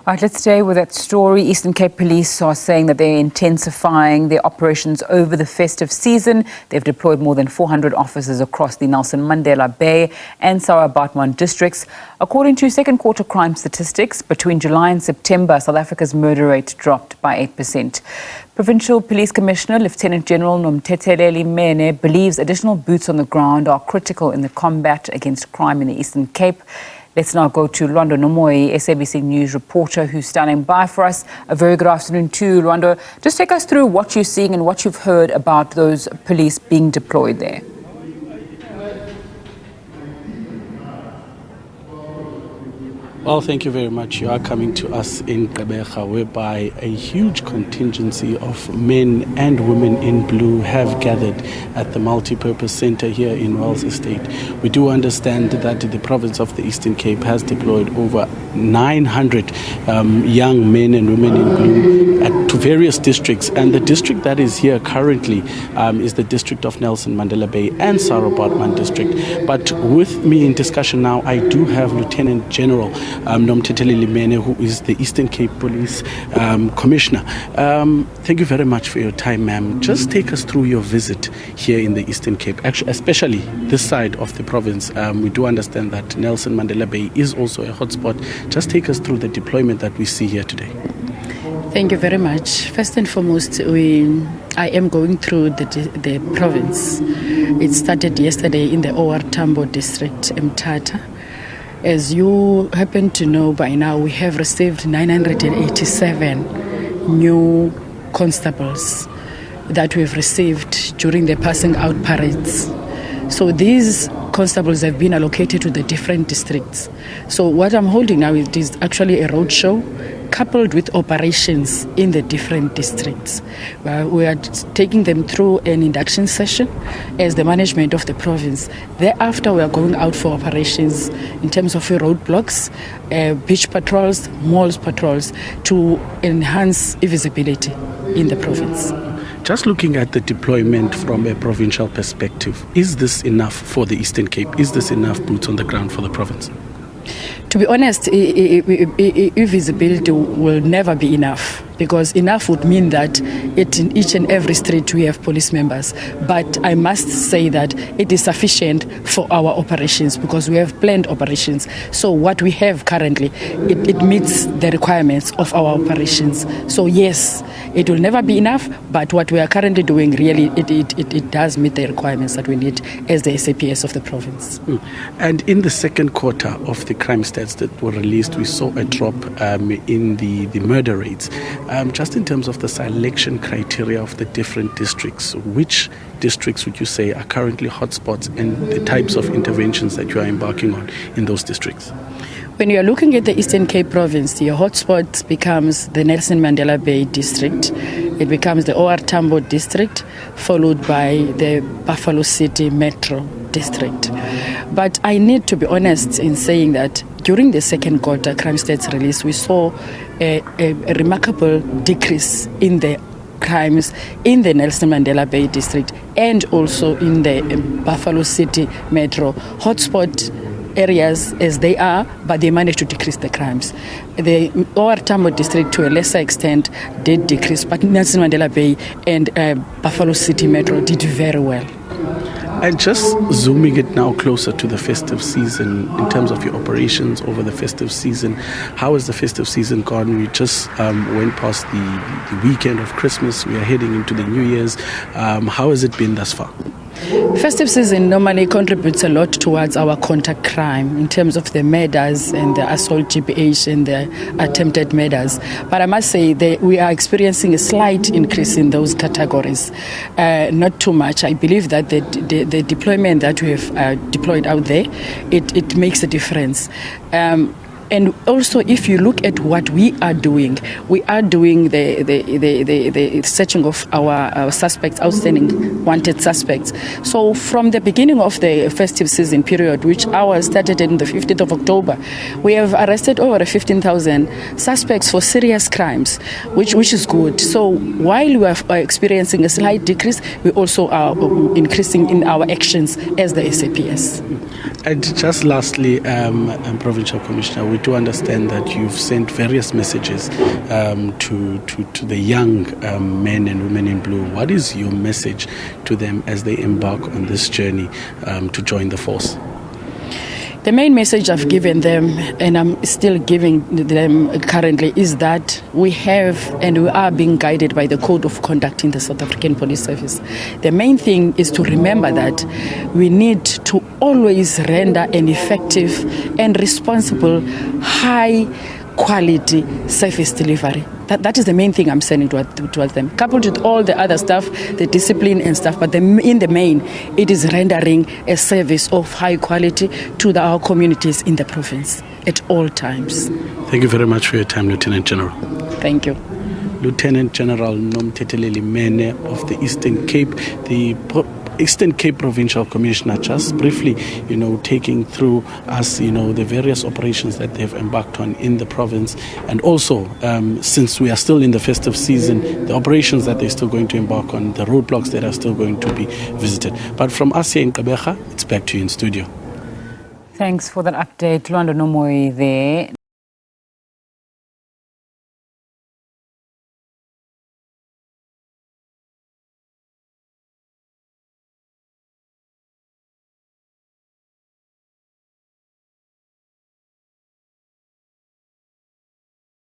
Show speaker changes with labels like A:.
A: Right, let's stay with that story. Eastern Cape Police are saying that they're intensifying their operations over the festive season. They've deployed more than 400 officers across the Nelson Mandela Bay and Baartman districts. According to second quarter crime statistics, between July and September, South Africa's murder rate dropped by 8%. Provincial Police Commissioner Lt Gen Nomthetheleli Mene believes additional boots on the ground are critical in the combat against crime in the Eastern Cape. Let's now go to Lwando Nomoyi, SABC News reporter, who's standing by for us. A very good afternoon to you, Lwando. Just take us through what you're seeing and what you've heard about those police being deployed there.
B: Well, thank you very much. You are coming to us in Gqeberha, whereby a huge contingency of men and women in blue have gathered at the multi-purpose center here in Wells Estate. We do understand that the province of the Eastern Cape has deployed over 900 young men and women in blue to various districts, and the district that is here currently is the district of Nelson Mandela Bay and Baartman district. But with me in discussion now, I do have Lieutenant General Nomthetheleli Mene, who is the Eastern Cape Police Commissioner. Thank you very much for your time, ma'am. Just take us through your visit here in the Eastern Cape, actually, especially this side of the province. We do understand that Nelson Mandela Bay is also a hotspot. Just take us through the deployment that we see here today.
C: Thank you very much. First and foremost, I am going through the province. It started yesterday in the OR Tambo district, Mthatha. As you happen to know by now, we have received 987 new constables that we've received during the passing out parades. So these constables have been allocated to the different districts. So what I'm holding now is actually a roadshow coupled with operations in the different districts. We are taking them through an induction session as the management of the province. Thereafter, we are going out for operations in terms of roadblocks, beach patrols, malls patrols to enhance visibility in the province.
B: Just looking at the deployment from a provincial perspective, is this enough for the Eastern Cape? Is this enough boots on the ground for the province?
C: To be honest, visibility will never be enough, because enough would mean that in each and every street we have police members. But I must say that it is sufficient for our operations because we have planned operations. So what we have currently, it meets the requirements of our operations. So yes, it will never be enough, but what we are currently doing really, it does meet the requirements that we need as the SAPS of the province.
B: And in the second quarter of the crime stats that were released, we saw a drop in the murder rates. Just in terms of the selection criteria of the different districts, which districts would you say are currently hotspots and the types of interventions that you are embarking on in those districts?
C: When you are looking at the Eastern Cape province, your hotspot becomes the Nelson Mandela Bay district. It becomes the OR Tambo district, followed by the Buffalo City Metro district. But I need to be honest in saying that during the second quarter crime stats release, we saw a remarkable decrease in the crimes in the Nelson Mandela Bay district and also in the Buffalo City Metro hotspot areas as they are, but they managed to decrease the crimes. The OR Tambo district, to a lesser extent, did decrease, but Nelson Mandela Bay and Buffalo City Metro did very well.
B: And just zooming it now closer to the festive season, in terms of your operations over the festive season, how has the festive season gone? We just went past the weekend of Christmas. We are heading into the New Year's. How has it been thus far?
C: Festive season normally contributes a lot towards our contact crime in terms of the murders and the assault GBH and the attempted murders. But I must say that we are experiencing a slight increase in those categories. Not too much. I believe that the deployment that we have deployed out there, it makes a difference. And also, if you look at what we are doing the searching of our suspects, outstanding wanted suspects. So from the beginning of the festive season period, which ours started on the 15th of October, we have arrested over 15,000 suspects for serious crimes, which is good. So while we are experiencing a slight decrease, we also are increasing in our actions as the SAPS.
B: And just lastly, Provincial Commissioner, we do understand that you've sent various messages to the young men and women in blue. What is your message to them as they embark on this journey to join the force?
C: The main message I've given them, and I'm still giving them currently, is that we have and we are being guided by the Code of Conduct in the South African Police Service. The main thing is to remember that we need to always render an effective and responsible, high quality service delivery. That is the main thing I'm saying towards them, coupled with all the other stuff, the discipline and stuff, but in the main, it is rendering a service of high quality to our communities in the province at all times.
B: Thank you very much for your time, Lieutenant General.
C: Thank you.
B: Lieutenant General Nomthetheleli Mene of the Eastern Cape, the Eastern Cape Provincial Commissioner, just briefly, taking through us, the various operations that they've embarked on in the province, and also, since we are still in the festive season, the operations that they're still going to embark on, the roadblocks that are still going to be visited. But from us here in Gqeberha, it's back to you in studio.
A: Thanks for that update, Lwando Nomoyi there.